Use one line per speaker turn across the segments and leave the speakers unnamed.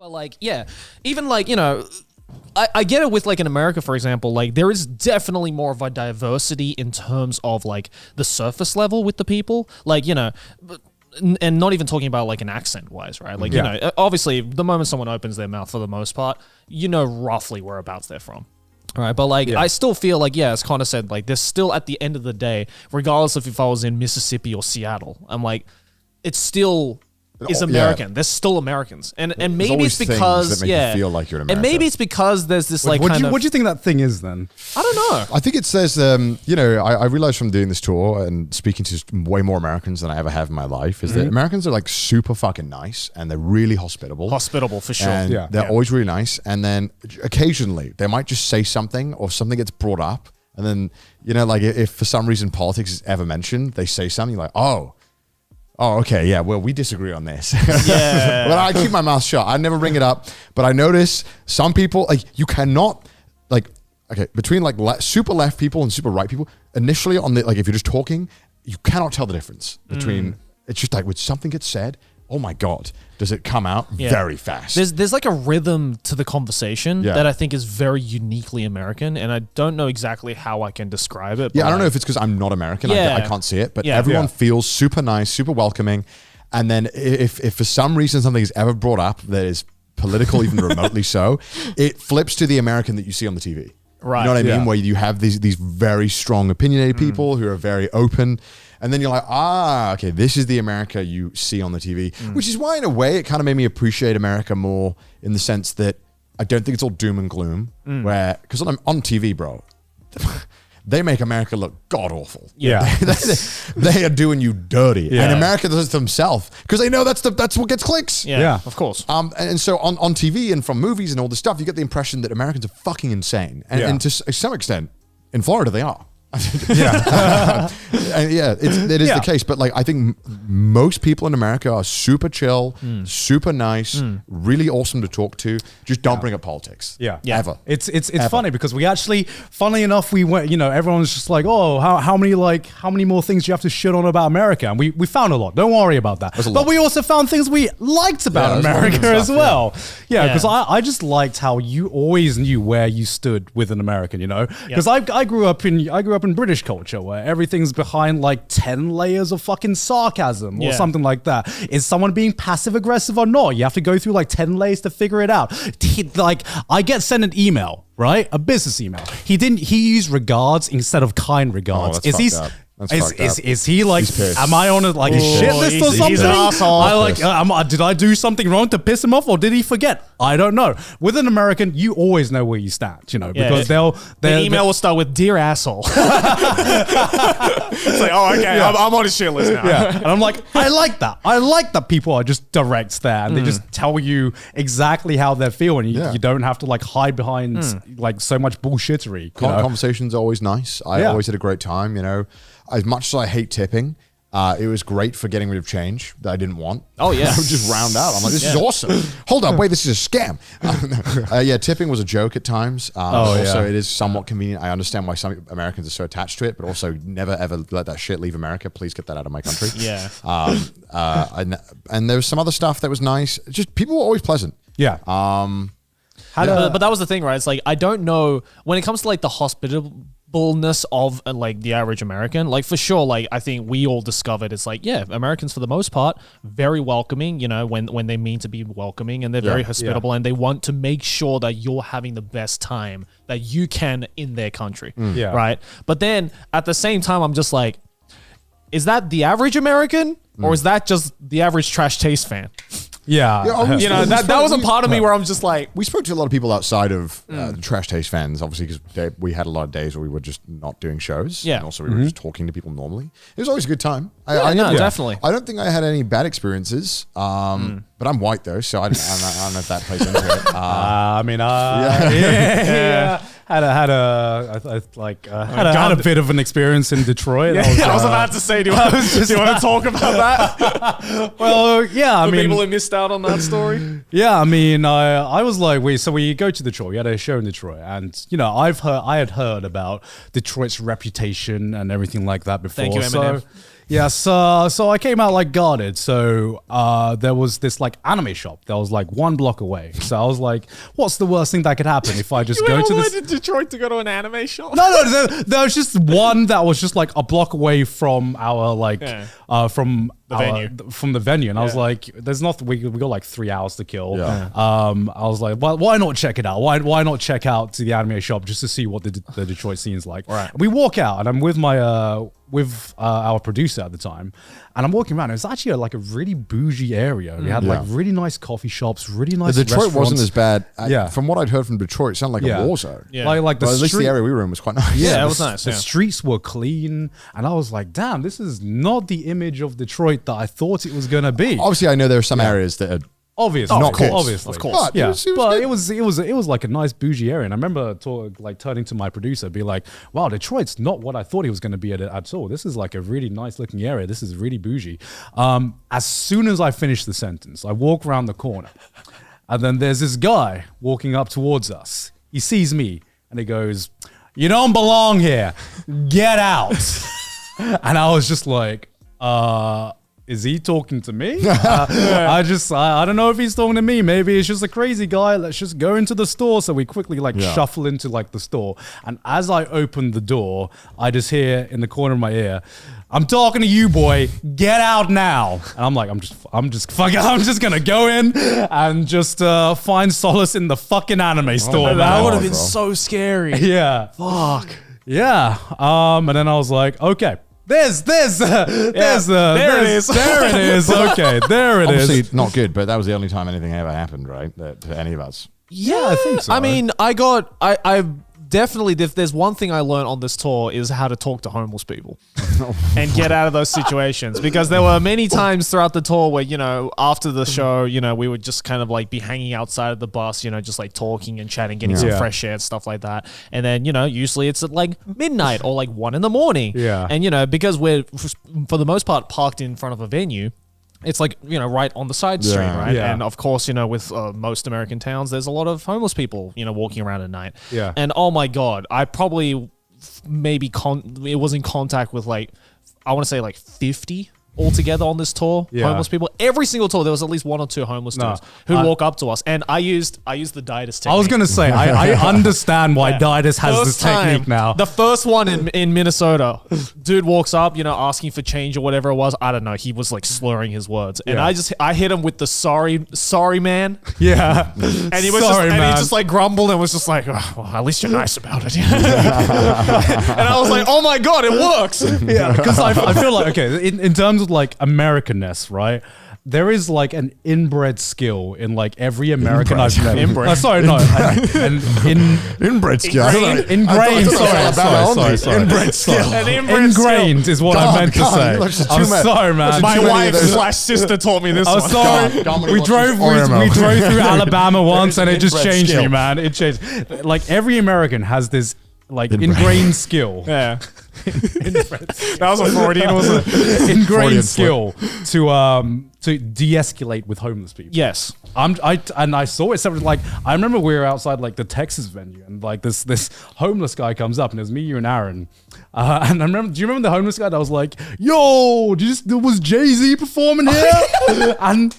But like, yeah, even like, I get it with like in America, for example, like there is definitely more of a diversity in terms of like the surface level with the people, like, and not even talking about like an accent wise, right? Like, obviously the moment someone opens their mouth for the most part, roughly whereabouts they're from. Right. But like, I still feel like, as Connor said, like there's still at the end of the day, regardless of if I was in Mississippi or Seattle, I'm like, it's still is American. There's still Americans. And maybe it's because,
that make you feel like you're in America.
And maybe it's because there's this like
what do you think that thing is then?
I don't know.
I think it says, I realized from doing this tour and speaking to way more Americans than I ever have in my life is that Americans are like super fucking nice and they're really hospitable.
Hospitable for sure.
And they're always really nice. And then occasionally they might just say something or something gets brought up. And then, like if for some reason politics is ever mentioned, they say something like, oh, okay, yeah, well, we disagree on this.
Yeah.
But I keep my mouth shut. I never bring it up. But I notice some people, like, you cannot, like, okay, between, like, super left people and super right people, initially on the, like, if you're just talking, you cannot tell the difference between, it's just like, when something gets said, oh my God, does it come out very fast.
There's like a rhythm to the conversation that I think is very uniquely American, and I don't know exactly how I can describe it.
Yeah, I don't know if it's because I'm not American, I can't see it, but everyone feels super nice, super welcoming, and then if for some reason something is ever brought up that is political, even remotely so, it flips to the American that you see on the TV.
Right.
You know what I mean? Where you have these very strong opinionated people who are very open. And then you're like, okay, this is the America you see on the TV, which is why in a way it kind of made me appreciate America more in the sense that I don't think it's all doom and gloom because on TV, bro, they make America look god awful.
Yeah.
They are doing you dirty. And America does it themselves because they know that's what gets clicks.
Yeah, of course.
And so on TV and from movies and all this stuff, you get the impression that Americans are fucking insane. And to some extent, in Florida, they are. It is the case, but like I think most people in America are super chill, super nice, really awesome to talk to. Just don't bring up politics. Ever.
It's funny because we actually, funnily enough, we went, everyone's just like, oh, how many more things do you have to shit on about America? And we found a lot. Don't worry about that. But we also found things we liked about America as well. Because I just liked how you always knew where you stood with an American, because I grew up in British culture where everything's behind like 10 layers of fucking sarcasm or something like that. Is someone being passive aggressive or not? You have to go through like 10 layers to figure it out. Like I get sent an email, right? A business email. He used regards instead of kind regards. Is he like, am I on a shit list or something?
He's an asshole.
Did I do something wrong to piss him off or did he forget? I don't know. With an American, you always know where you stand, because the
email will start with "Dear asshole." It's like, oh, okay, I'm on a shit list now.
And I'm like, I like that. I like that people are just direct there and they just tell you exactly how they're feeling. You don't have to like hide behind like so much bullshittery.
Conversation's always nice. I always had a great time, As much as I hate tipping, it was great for getting rid of change that I didn't want.
Oh, yeah.
I would just round out. I'm like, this is awesome. Hold up, wait, this is a scam. Tipping was a joke at times. Also, it is somewhat convenient. I understand why some Americans are so attached to it, but also never, ever let that shit leave America. Please get that out of my country. And there was some other stuff that was nice. Just people were always pleasant.
Yeah.
But that was the thing, right? It's like, I don't know, when it comes to like the hospitableness of like the average American, like for sure, like I think we all discovered it's like, Americans for the most part, very welcoming, when they mean to be welcoming, and they're very hospitable and they want to make sure that you're having the best time that you can in their country. Right. But then at the same time, I'm just like, is that the average American or is that just the average Trash Taste fan? That was a part of me where I'm just like...
We spoke to a lot of people outside of the Trash Taste fans, obviously, because we had a lot of days where we were just not doing shows. And also we were just talking to people normally. It was always a good time.
Definitely.
I don't think I had any bad experienses, but I'm white though, so I don't know if that plays into it.
Had a bit of an experience in Detroit.
I was about to say, do you want to talk about that?
Well,
people who missed out on that story.
I was like, we go to Detroit. We had a show in Detroit, and I had heard about Detroit's reputation and everything like that before.
Thank you, Eminem.
Yeah, so I came out like guarded. So there was this like anime shop that was like 1 block away. So I was like, what's the worst thing that could happen if I just go to this?
You went to Detroit to go to an anime shop?
No, there was just one that was just like a block away from our like from the venue, and I was like, "There's nothing. We got like 3 hours to kill."
Yeah.
I was like, "Why not check it out? Why not check out to the anime shop just to see what the Detroit scene's like?"
Right.
We walk out, and I'm with my with our producer at the time, and I'm walking around. It was actually like a really bougie area. We had like really nice coffee shops, really nice.
The Detroit
restaurants.
wasn't as bad.
Yeah.
From what I'd heard from Detroit, it sounded like a war zone.
Yeah.
Like the
But at least
street,
the area we were in was quite nice.
Yeah, it was nice.
the streets were clean, and I was like, "Damn, this is not the image of Detroit that I thought it was gonna be."
Obviously, I know there are some areas that are
Obviously,
not good.
obviously,
Of course.
But
yeah.
good.
It was like a nice bougie area, and I remember turning to my producer, be like, "Wow, Detroit's not what I thought it was going to be at all. This is like a really nice looking area. This is really bougie." As soon as I finish the sentence, I walk around the corner, and then there's this guy walking up towards us. He sees me, and he goes, "You don't belong here. Get out." And I was just like, is he talking to me? I don't know if he's talking to me. Maybe it's just a crazy guy. Let's just go into the store. So we quickly shuffle into like the store. And as I open the door, I just hear in the corner of my ear, "I'm talking to you, boy. Get out now." And I'm like, I'm just gonna go in and just find solace in the fucking anime store.
That would have been
bro.
so scary.
Yeah.
Fuck.
Yeah. And then I was like, okay. There it is.
There it is.
Okay, there it is.
obviously not good, but that was the only time anything ever happened, right? To any of us.
Yeah, I think so.
I mean, I definitely, if there's one thing I learned on this tour is how to talk to homeless people and get out of those situations, because there were many times throughout the tour where, you know, after the show, you know, we would just kind of like be hanging outside of the bus, you know, just like talking and chatting, getting some fresh air and stuff like that. And then, you know, usually it's at like midnight or like 1 a.m.
Yeah.
And, you know, because we're for the most part parked in front of a venue, it's like, you know, right on the side street, right?
Yeah.
And of course, you know, with most American towns, there's a lot of homeless people, you know, walking around at night.
Yeah.
And oh my God, I probably it was in contact with like, I want to say like 50 altogether on this tour.
Yeah.
Homeless people. Every single tour, there was at least 1 or 2 homeless dudes who'd walk up to us. And I used the Ditus technique.
I was going to say, I understand why Ditus has this technique now.
The first one in Minnesota, dude walks up, you know, asking for change or whatever it was. I don't know. He was like slurring his words. And I hit him with the sorry man.
Yeah.
And he was he just like grumbled and was just like, "Oh, well, at least you're nice about it." And I was like, oh my God, it works.
Yeah, because I feel like, okay, in terms of like Americanness, right? There is like an inbred skill in like every American I've met.
Inbred.
Sorry, no.
Inbred skill.
Ingrained. Sorry.
Inbred skill.
An inbred
Ingrained
skill.
is what I meant to say. I'm sorry, man.
My wife / sister taught me this
I'm
one.
sorry. We drove through Alabama once, and it just
Inbred
changed me,
skill.
man. It changed. Like every American has this like ingrained skill.
Yeah. That was a Freudian, wasn't it?
Ingrained
Freudian
skill to de-escalate with homeless people.
Yes.
I saw it. Something like I remember we were outside like the Texas venue, and like this homeless guy comes up, and it was me, you, and Aaron. And I remember. Do you remember the homeless guy that was like, "Yo, was Jay-Z performing here?" and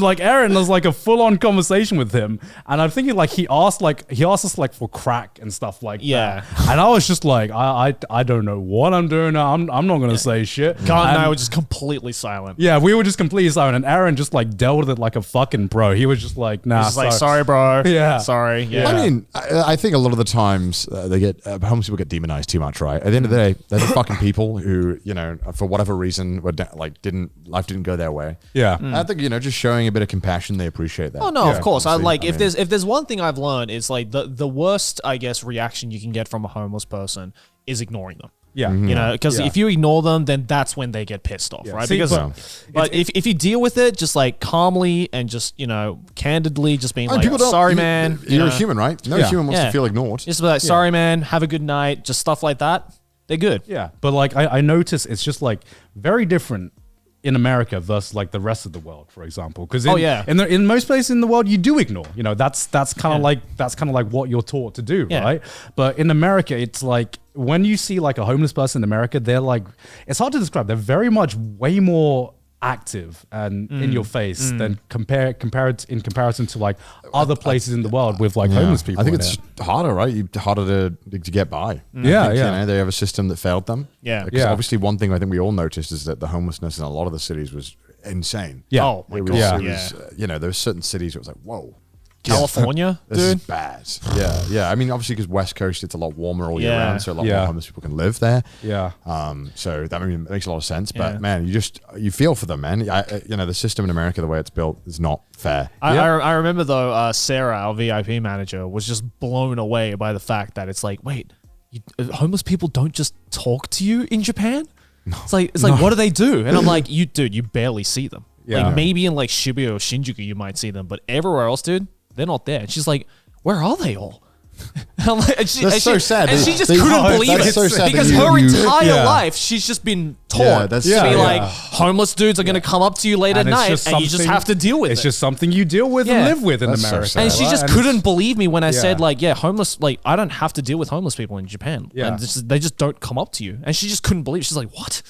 like Aaron was like a full-on conversation with him, and I'm thinking like he asked us like for crack and stuff like that. And I was just like, I don't know what I'm doing. I'm not gonna say shit.
Garnt and I were just completely silent.
Yeah, we were just completely silent, and Aaron just like dealt with it like a fucking pro. He was just like, nah,
Just like, sorry, bro.
Yeah.
Sorry. Yeah.
I mean, I think a lot of the times they get homeless people get demonized too much, right? At the end of the day, they're the fucking people who, you know, for whatever reason, life didn't go their way.
Yeah.
I think, you know, just showing a bit of compassion, they appreciate that.
Oh no, of course. I
Obviously,
like
I mean,
if there's one thing I've learned, it's like the worst, I guess, reaction you can get from a homeless person is ignoring them.
Yeah.
You know, because
Yeah.
if you ignore them, then that's when they get pissed off, right?
See,
Because, but if you deal with it just like calmly and just, you know, candidly, just being
I mean,
like,
people don't-
sorry,
you-
man. you
You're a
know,
human, right? No
Yeah.
human wants
Yeah.
to feel ignored.
Just be like, sorry, man. Have a good night. Just stuff like that. They're good.
Yeah. But like I notice it's just like very different in America versus like the rest of the world, for example? Because in most places in the world, you do ignore. You know, that's kind of like what you're taught to do, right? But in America, it's like when you see like a homeless person in America, they're like, it's hard to describe. They're very much way more active and in your face than in comparison to like other places in the world with like homeless people.
I think it's harder, right? Harder to get by. You know, they have a system that failed them. Because obviously one thing I think we all noticed is that the homelessness in a lot of the cities was insane.
Oh my God.
It was, you know, there were certain cities where it was like, whoa.
California,
this is bad. Yeah. I mean, obviously, because West Coast, it's a lot warmer all year round, so a lot more homeless people can live there. So that makes a lot of sense. But man, you feel for them, man. You know, the system in America, the way it's built, is not fair.
I remember though, Sarah, our VIP manager, was just blown away by the fact that it's like, wait, homeless people don't just talk to you in Japan. No. It's like, what do they do? And I'm like, you barely see them. Like maybe in like Shibuya or Shinjuku, you might see them, but everywhere else, dude. They're not there. And she's like, where are they all? And I'm like,
so sad.
And she just couldn't believe it. So sad because her entire life, she's just been taught to be like, homeless dudes are going to come up to you late at night and you just have to deal with it.
It's just something you deal with and live with in America.
So and she just couldn't believe me when I said like, homeless, like I don't have to deal with homeless people in Japan. And they just don't come up to you. And she just couldn't believe it. She's like, what?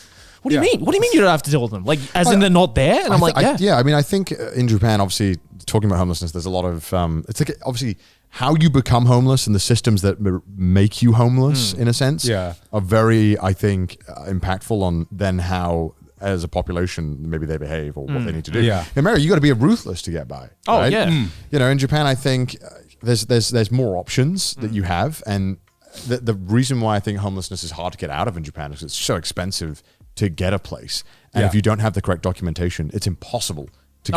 What do you mean? What do you mean you don't have to deal with them? Like, as in they're not there? And I'm like,
I mean, I think in Japan, obviously, talking about homelessness, there's a lot of, it's like, obviously, how you become homeless and the systems that make you homeless, in a sense, are very, I think, impactful on then how, as a population, maybe they behave or what they need to do. In America, you got to be ruthless to get by.
Oh,
right? You know, in Japan, I think there's more options that you have. And the reason why I think homelessness is hard to get out of in Japan is it's so expensive to get a place, and if you don't have the correct documentation, it's impossible to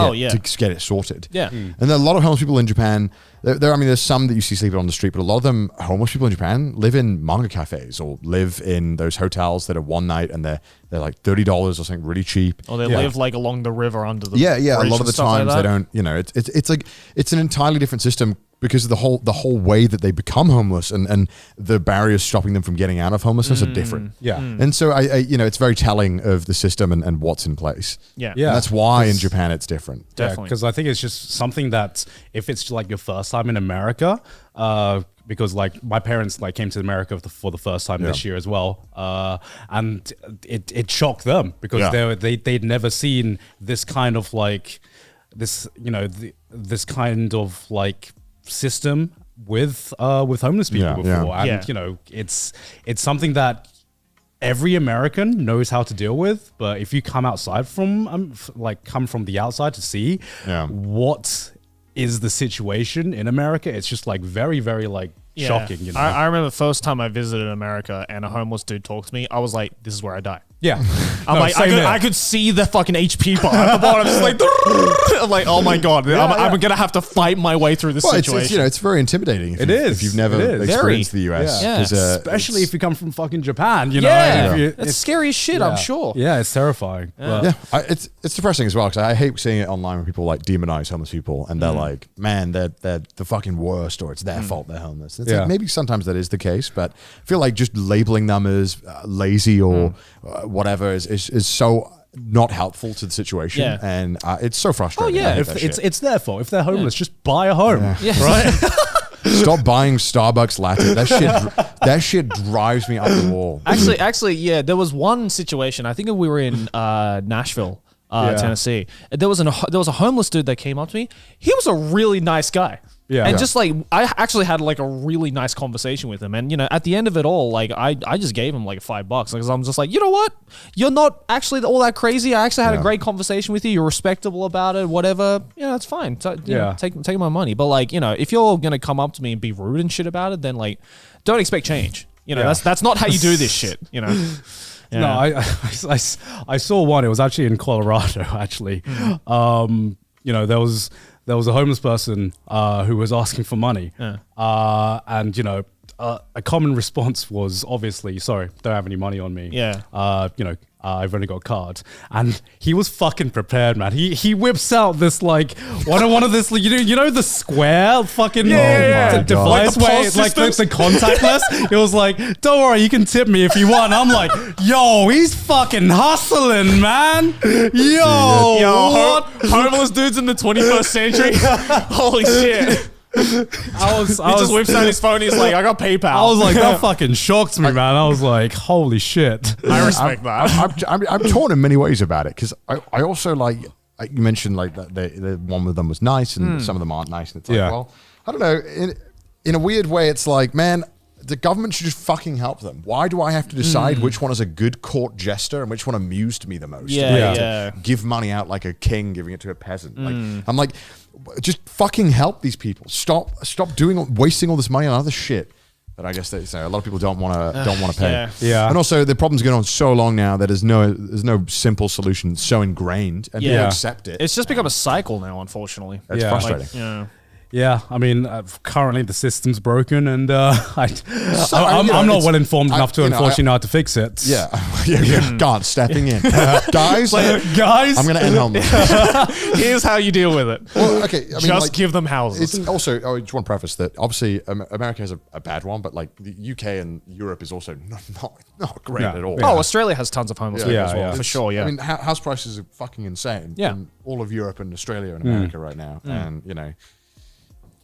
get it sorted. And there are a lot of homeless people in Japan. I mean, there's some that you see sleeping on the street, but a lot of them, homeless people in Japan, live in manga cafes or live in those hotels that are one night and they're like $30 or something really cheap.
Or they live like along the river under the
bridge. A lot of the times they don't. You know, it's like it's an entirely different system. Because of the whole way that they become homeless and the barriers stopping them from getting out of homelessness are different. And so I you know, it's very telling of the system and what's in place. And that's why in Japan it's different.
Definitely. Because I think it's just something that if it's like your first time in America, because like my parents like came to America for the first time this year as well, and it shocked them because they'd never seen this kind of like this, you know, this kind of like system with homeless people before. And you know, it's something that every American knows how to deal with, but if you come outside from come from the outside to see what is the situation in America, it's just like very, very like shocking. You know?
I remember the first time I visited America and a homeless dude talked to me, I was like, this is where I die. I could see the fucking HP bar at the bottom. Just like, I'm like, oh my God, I'm going to have to fight my way through this situation.
It's, you know, it's very intimidating. If you've never experienced the US.
Especially if you come from fucking Japan, you know.
It's scary as shit, I'm sure.
Yeah, it's terrifying.
It's depressing as well because I hate seeing it online when people like demonize homeless people and they're like, man, they're the fucking worst or it's their fault they're homeless. It's like, maybe sometimes that is the case, but I feel like just labeling them as lazy or whatever is so not helpful to the situation, and it's so frustrating.
It's their fault. If they're homeless, just buy a home, right?
Stop buying Starbucks latte. That shit drives me up the wall.
Actually, there was one situation. I think we were in Nashville, Tennessee. There was a homeless dude that came up to me. He was a really nice guy. Just like I actually had like a really nice conversation with him, and you know, at the end of it all, like I just gave him like $5 because I'm just like, you know what, you're not actually all that crazy. I actually had a great conversation with you. You're respectable about it, whatever. You know, it's fine. Take my money. But like, you know, if you're gonna come up to me and be rude and shit about it, then like, don't expect change. You know, that's not how you do this shit. You know.
No, I saw one. It was actually in Colorado. Actually, you know, there was a homeless person who was asking for money. And, you know, a common response was obviously, sorry, don't have any money on me. You know, I've only got a card. And he was fucking prepared, man. He whips out this like one of this, you know the square fucking device where it's like the contactless. It was like, don't worry, you can tip me if you want. I'm like, yo, he's fucking hustling, man. Yo,
homeless dudes in the 21st century. Holy shit. He just whips out his phone. He's like, I got PayPal.
I was like, that fucking shocked me, man. I was like, holy shit.
I respect that.
I'm torn in many ways about it because I also like you mentioned like that the one of them was nice and some of them aren't nice. And it's like, well, I don't know. In a weird way, it's like, man, the government should just fucking help them. Why do I have to decide which one is a good court jester and which one amused me the most? To give money out like a king giving it to a peasant. Like I'm like, just fucking help these people. Stop wasting all this money on other shit that I guess a lot of people don't want to pay.
Yeah.
And also the problem's going on so long now that there's no simple solution. It's so ingrained and people accept it.
It's just become a cycle now, unfortunately.
It's frustrating.
Like,
yeah, I mean, currently the system's broken, and I'm not well informed enough to unfortunately know how to fix it.
Yeah, God, stepping in, guys.
Guys,
I'm going to end homelessness.
Here's how you deal with it.
Well, okay, I mean,
just give them houses.
It's also, I just want to preface that obviously America has a bad one, but like the UK and Europe is also not great at all.
Oh, Australia has tons of homeless people as well, for sure. Yeah,
I mean, house prices are fucking insane.
Yeah,
in all of Europe and Australia and America right now, and you know.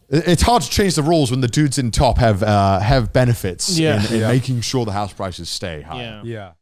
It's hard to change the rules when the dudes in top have benefits in making sure the house prices stay high.
Yeah.